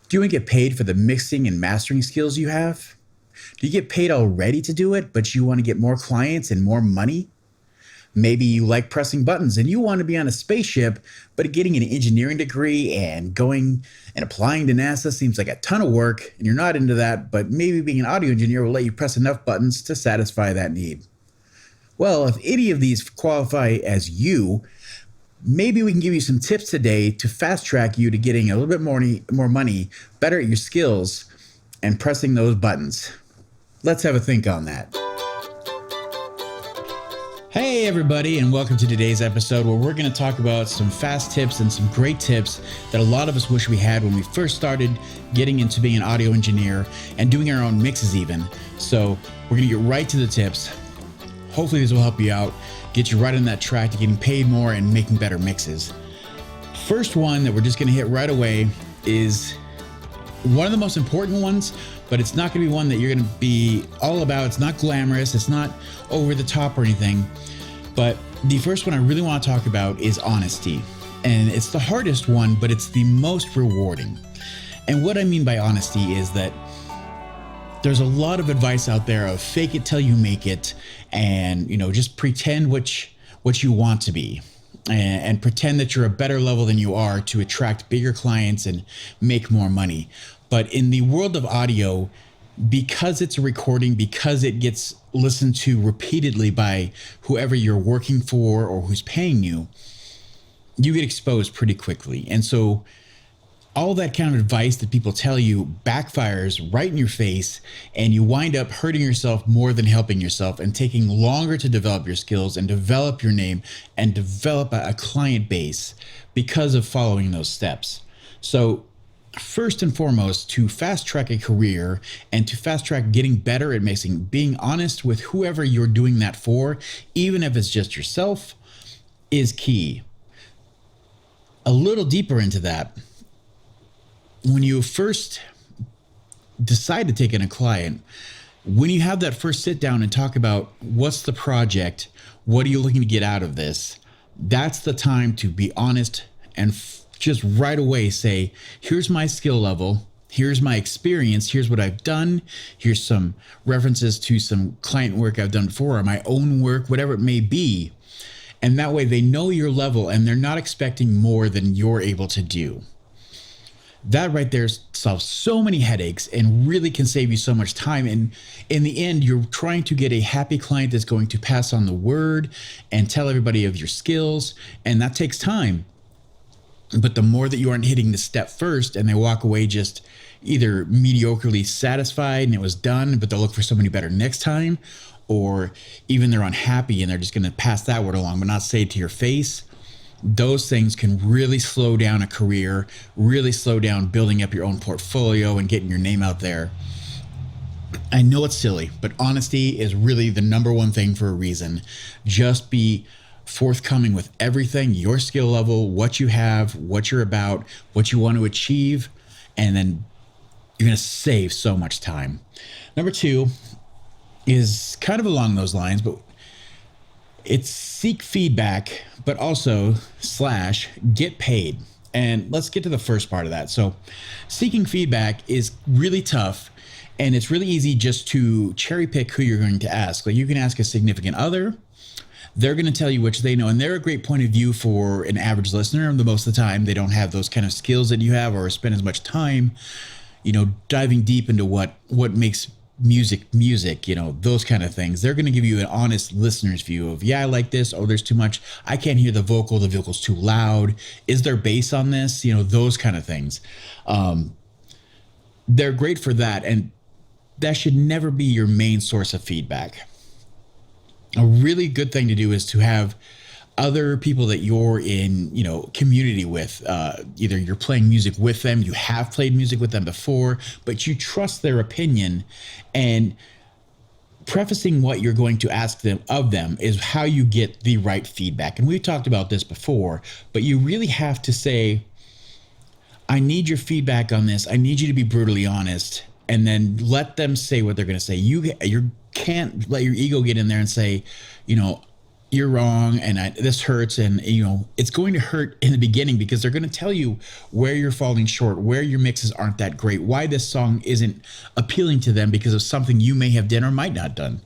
Do you want to get paid for the mixing and mastering skills you have? Do you get paid already to do it, but you want to get more clients and more money? Maybe you like pressing buttons and you want to be on a spaceship, but getting an engineering degree and going and applying to NASA seems like a ton of work and you're not into that, but maybe being an audio engineer will let you press enough buttons to satisfy that need. Well, if any of these qualify as you, maybe we can give you some tips today to fast track you to getting a little bit more money, better at your skills, and pressing those buttons. Let's have a think on that. Hey everybody, and welcome to today's episode where we're going to talk about some fast tips and some great tips that a lot of us wish we had when we first started getting into being an audio engineer and doing our own mixes even. So we're going to get right to the tips. Hopefully this will help you out, get you right on that track to getting paid more and making better mixes. First one that we're just going to hit right away is one of the most important ones, but it's not going to be one that you're going to be all about. It's not glamorous. It's not over the top or anything. But the first one I really want to talk about is honesty. And it's the hardest one, but it's the most rewarding. And what I mean by honesty is that there's a lot of advice out there of fake it till you make it, and just pretend what you want to be, and pretend that you're a better level than you are to attract bigger clients and make more money. But in the world of audio, because it's a recording, because it gets listened to repeatedly by whoever you're working for or who's paying you, you get exposed pretty quickly. And so all that kind of advice that people tell you backfires right in your face, and you wind up hurting yourself more than helping yourself and taking longer to develop your skills and develop your name and develop a client base because of following those steps. So first and foremost, to fast track a career and to fast track getting better at mixing, being honest with whoever you're doing that for, even if it's just yourself, is key. A little deeper into that, when you first decide to take in a client, when you have that first sit down and talk about what's the project, what are you looking to get out of this, that's the time to be honest and just right away say, here's my skill level, here's my experience, here's what I've done, here's some references to some client work I've done before, or my own work, whatever it may be. And that way they know your level and they're not expecting more than you're able to do. That right there solves so many headaches and really can save you so much time. And in the end, you're trying to get a happy client that's going to pass on the word and tell everybody of your skills. And that takes time. But the more that you aren't hitting the step first and they walk away just either mediocrely satisfied and it was done, but they'll look for somebody better next time, or even they're unhappy and they're just going to pass that word along, but not say it to your face. Those things can really slow down a career, really slow down building up your own portfolio and getting your name out there. I know it's silly, but honesty is really the number one thing for a reason. Just be forthcoming with everything, your skill level, what you have, what you're about, what you want to achieve, and then you're going to save so much time. Number two is kind of along those lines, but it's seek feedback, but also / get paid. And let's get to the first part of that. So seeking feedback is really tough, and it's really easy just to cherry pick who you're going to ask. Like you can ask a significant other. They're going to tell you which they know, and they're a great point of view for an average listener. The most of the time, they don't have those kind of skills that you have or spend as much time, diving deep into what makes music, those kind of things. They're going to give you an honest listener's view of, yeah, I like this. Oh, there's too much. I can't hear the vocal's too loud. Is there bass on this? Those kind of things. They're great for that. And that should never be your main source of feedback. A really good thing to do is to have other people that you're in, community with. Either you're playing music with them, you have played music with them before, but you trust their opinion, and prefacing what you're going to ask them of them is how you get the right feedback. And we've talked about this before, but you really have to say, I need your feedback on this. I need you to be brutally honest, and then let them say what they're going to say. You can't let your ego get in there and say, you're wrong and this hurts, and it's going to hurt in the beginning because they're going to tell you where you're falling short, where your mixes aren't that great, why this song isn't appealing to them because of something you may have done or might not done.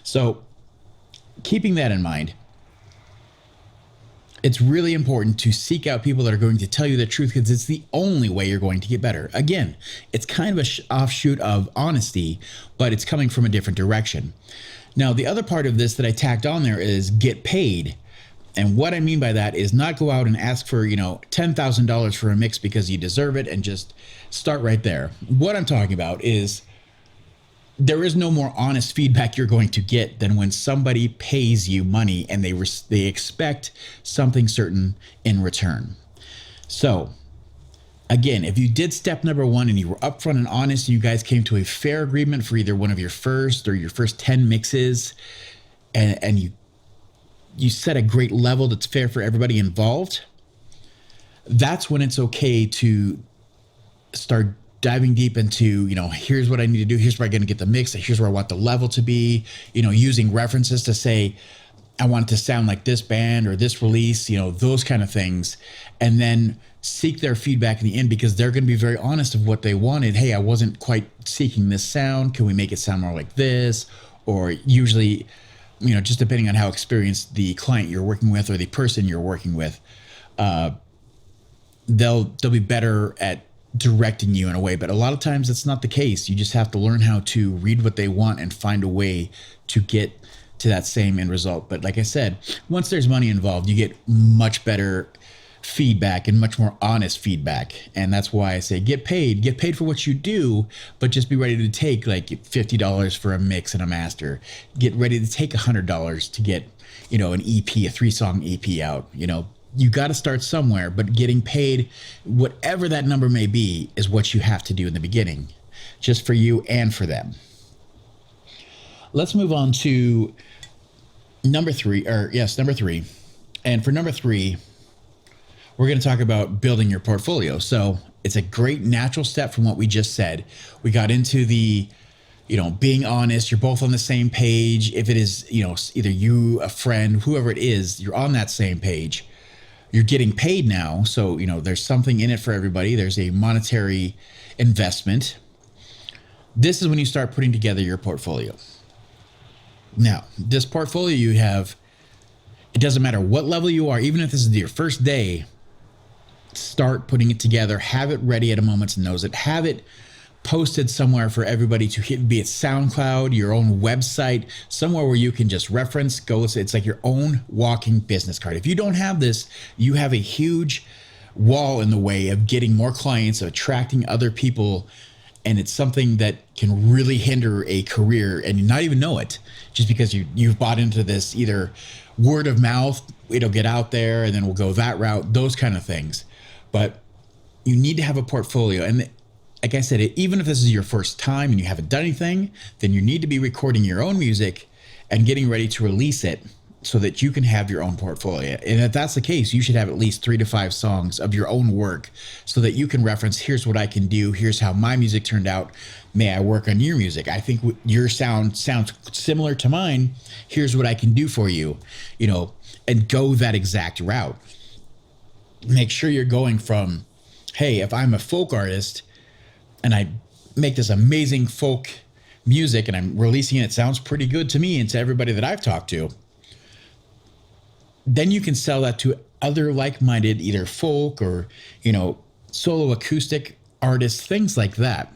So keeping that in mind, it's really important to seek out people that are going to tell you the truth because it's the only way you're going to get better. Again, it's kind of a offshoot of honesty, but it's coming from a different direction. Now, the other part of this that I tacked on there is get paid. And what I mean by that is not go out and ask for, $10,000 for a mix because you deserve it and just start right there. What I'm talking about is there is no more honest feedback you're going to get than when somebody pays you money and they expect something certain in return. So again, if you did step number one and you were upfront and honest and you guys came to a fair agreement for either one of your first or your first 10 mixes, and you set a great level that's fair for everybody involved, that's when it's okay to start diving deep into, here's what I need to do. Here's where I'm going to get the mix. Here's where I want the level to be, using references to say, I want it to sound like this band or this release, those kind of things. And then seek their feedback in the end because they're going to be very honest of what they wanted. Hey, I wasn't quite seeking this sound. Can we make it sound more like this? Or usually, just depending on how experienced the client you're working with or the person you're working with, they'll be better at directing you in a way. But a lot of times it's not the case. You just have to learn how to read what they want and find a way to get to that same end result. But like I said, once there's money involved, you get much better feedback and much more honest feedback. And that's why I say get paid for what you do, but just be ready to take like $50 for a mix and a master. Get ready to take $100 to get, an EP, a 3-song EP out. You got to start somewhere, but getting paid, whatever that number may be, is what you have to do in the beginning, just for you and for them. Let's move on to number three. And for number 3, we're going to talk about building your portfolio. So it's a great natural step from what we just said. We got into the, being honest, you're both on the same page. If it is, either you, a friend, whoever it is, you're on that same page. You're getting paid now. So, there's something in it for everybody. There's a monetary investment. This is when you start putting together your portfolio. Now, this portfolio you have, it doesn't matter what level you are, even if this is your first day, start putting it together, have it ready at a moment's notice, have it posted somewhere for everybody to hit, be it SoundCloud, your own website, somewhere where you can just reference, it's like your own walking business card. If you don't have this, you have a huge wall in the way of getting more clients, of attracting other people, and it's something that can really hinder a career and you not even know it, just because you've bought into this either word of mouth, it'll get out there and then we'll go that route, those kind of things. But you need to have a portfolio. And like I said, even if this is your first time and you haven't done anything, then you need to be recording your own music and getting ready to release it so that you can have your own portfolio. And if that's the case, you should have at least 3 to 5 songs of your own work so that you can reference, here's what I can do, here's how my music turned out. May I work on your music? I think your sound sounds similar to mine. Here's what I can do for you, and go that exact route. Make sure you're going from, hey, if I'm a folk artist and I make this amazing folk music and I'm releasing it sounds pretty good to me and to everybody that I've talked to, then you can sell that to other like-minded, either folk or, solo acoustic artists, things like that,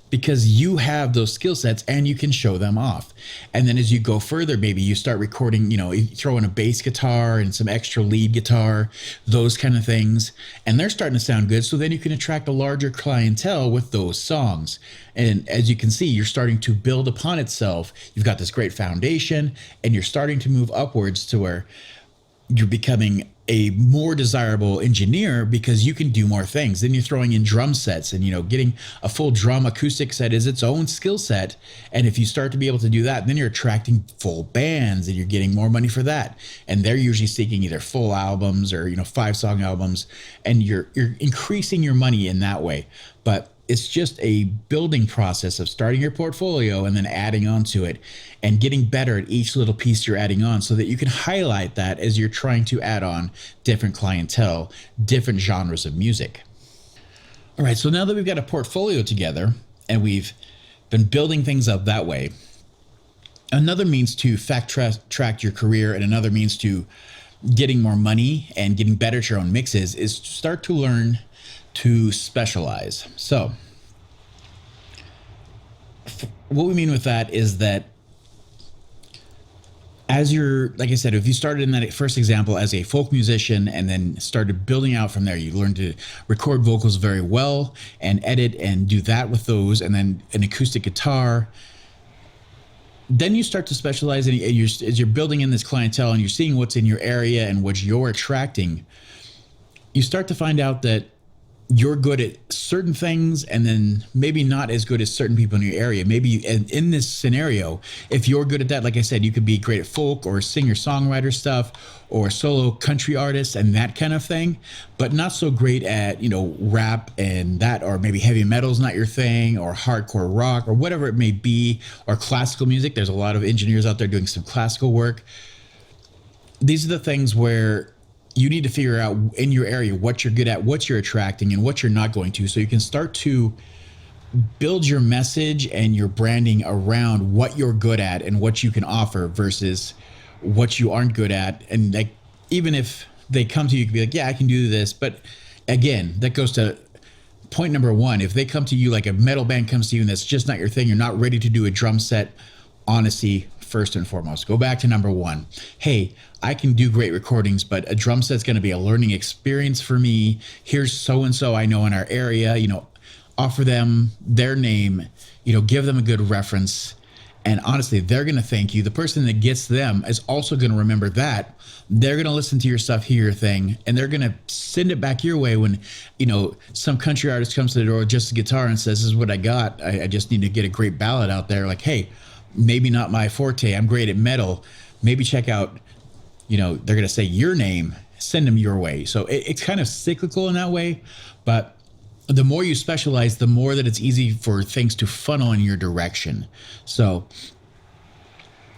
because you have those skill sets and you can show them off. And then as you go further, maybe you start recording, you throw in a bass guitar and some extra lead guitar, those kind of things, and they're starting to sound good. So then you can attract a larger clientele with those songs. And as you can see, you're starting to build upon itself. You've got this great foundation and you're starting to move upwards to where you're becoming a more desirable engineer because you can do more things. Then you're throwing in drum sets and, getting a full drum acoustic set is its own skill set. And if you start to be able to do that, then you're attracting full bands and you're getting more money for that. And they're usually seeking either full albums or, 5-song albums, and you're increasing your money in that way. But it's just a building process of starting your portfolio and then adding on to it and getting better at each little piece you're adding on so that you can highlight that as you're trying to add on different clientele, different genres of music. All right, so now that we've got a portfolio together and we've been building things up that way, another means to track your career and another means to getting more money and getting better at your own mixes is to start to learn to specialize. So what we mean with that is that as you're, like I said, if you started in that first example as a folk musician and then started building out from there, you learned to record vocals very well and edit and do that with those, and then an acoustic guitar. Then you start to specialize, and as you're building in this clientele and you're seeing what's in your area and what you're attracting, you start to find out that you're good at certain things and then maybe not as good as certain people in your area. Maybe in this scenario, if you're good at that, like I said, you could be great at folk or singer-songwriter stuff or solo country artists and that kind of thing, but not so great at, rap and that, or maybe heavy metal's not your thing, or hardcore rock or whatever it may be, or classical music. There's a lot of engineers out there doing some classical work. These are the things where you need to figure out in your area what you're good at, what you're attracting, and what you're not going to, so you can start to build your message and your branding around what you're good at and what you can offer versus what you aren't good at. And like, even if they come to you, you can be like, yeah, I can do this. But again, that goes to point number one. If they come to you, like a metal band comes to you and that's just not your thing, you're not ready to do a drum set, honesty first and foremost. Go back to number one. Hey, I can do great recordings, but a drum set's going to be a learning experience for me. Here's so-and-so I know in our area, offer them their name, give them a good reference. And honestly, they're going to thank you. The person that gets them is also going to remember that. They're going to listen to your stuff, hear your thing, and they're going to send it back your way when, some country artist comes to the door with just a guitar and says, this is what I got. I just need to get a great ballad out there. Like, hey, maybe not my forte. I'm great at metal. Maybe check out, they're going to say your name, send them your way. So it's kind of cyclical in that way. But the more you specialize, the more that it's easy for things to funnel in your direction. So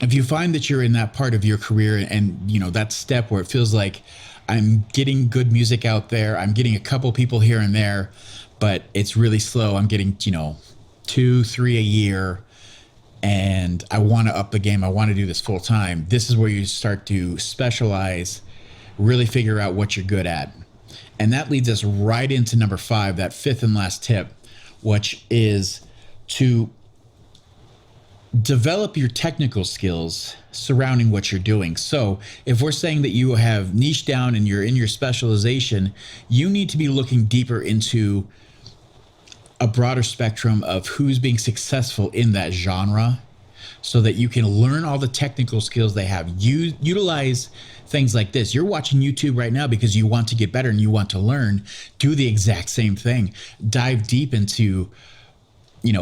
if you find that you're in that part of your career and, that step where it feels like I'm getting good music out there, I'm getting a couple people here and there, but it's really slow. I'm getting, 2, 3 a year. And I want to up the game. I want to do this full time. This is where you start to specialize, really figure out what you're good at. And that leads us right into number 5, that fifth and last tip, which is to develop your technical skills surrounding what you're doing. So if we're saying that you have niche down and you're in your specialization, you need to be looking deeper into a broader spectrum of who's being successful in that genre so that you can learn all the technical skills they have. Utilize things like this. You're watching YouTube right now because you want to get better and you want to learn. Do the exact same thing. Dive deep into,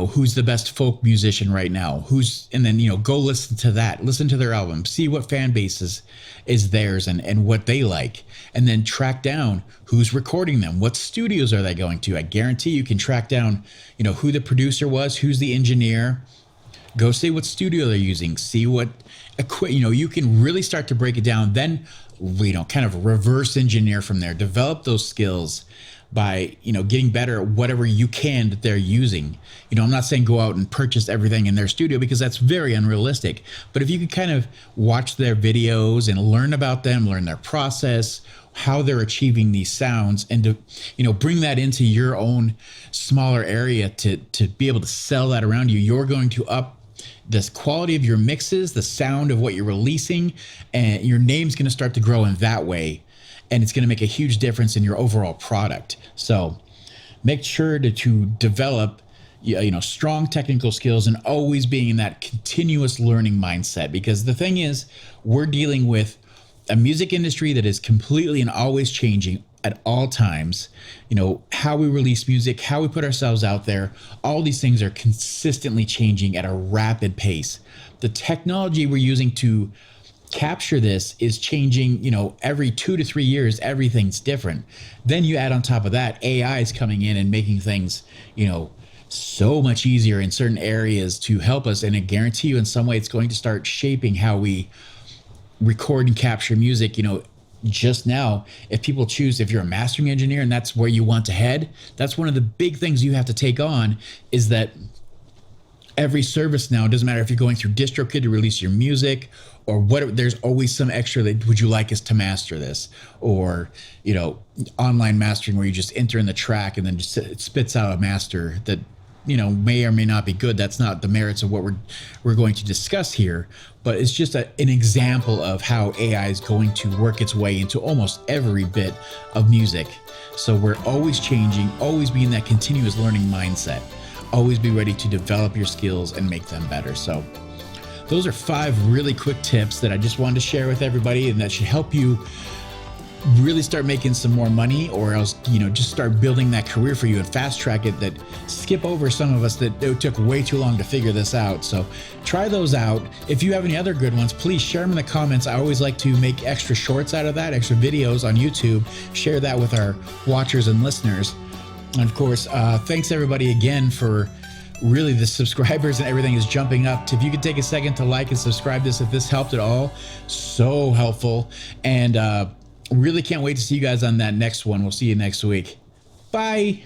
who's the best folk musician right now, and then, go listen to that, listen to their album, see what fan base is theirs and what they like, and then track down who's recording them, what studios are they going to. I guarantee you can track down, who the producer was, who's the engineer, go see what studio they're using, see what you can really start to break it down. Then, kind of reverse engineer from there, develop those skills by, getting better at whatever you can that they're using. I'm not saying go out and purchase everything in their studio because that's very unrealistic. But if you could kind of watch their videos and learn about them, learn their process, how they're achieving these sounds, and to, bring that into your own smaller area to be able to sell that around you, you're going to up the quality of your mixes, the sound of what you're releasing, and your name's going to start to grow in that way. And it's going to make a huge difference in your overall product. So make sure to develop, strong technical skills and always being in that continuous learning mindset. Because the thing is, we're dealing with a music industry that is completely and always changing at all times. How we release music, how we put ourselves out there, all these things are consistently changing at a rapid pace. The technology we're using to capture this is changing, every 2 to 3 years, everything's different. Then you add on top of that, AI is coming in and making things, so much easier in certain areas to help us. And I guarantee you in some way, it's going to start shaping how we record and capture music. Just now, if you're a mastering engineer and that's where you want to head, that's one of the big things you have to take on, is that every service now, it doesn't matter if you're going through DistroKid to release your music or what, there's always some extra that, would you like us to master this? Or, online mastering where you just enter in the track and then just it spits out a master that, may or may not be good. That's not the merits of what we're going to discuss here, but it's just an example of how AI is going to work its way into almost every bit of music. So we're always changing, always be in that continuous learning mindset. Always be ready to develop your skills and make them better. So those are 5 really quick tips that I just wanted to share with everybody, and that should help you really start making some more money, or else, just start building that career for you and fast track it, that skip over some of us that it took way too long to figure this out. So try those out. If you have any other good ones, please share them in the comments. I always like to make extra shorts out of that, extra videos on YouTube, share that with our watchers and listeners. And of course, thanks everybody again for really the subscribers and everything is jumping up. If you could take a second to like and subscribe this, if this helped at all, so helpful. And really can't wait to see you guys on that next one. We'll see you next week. Bye.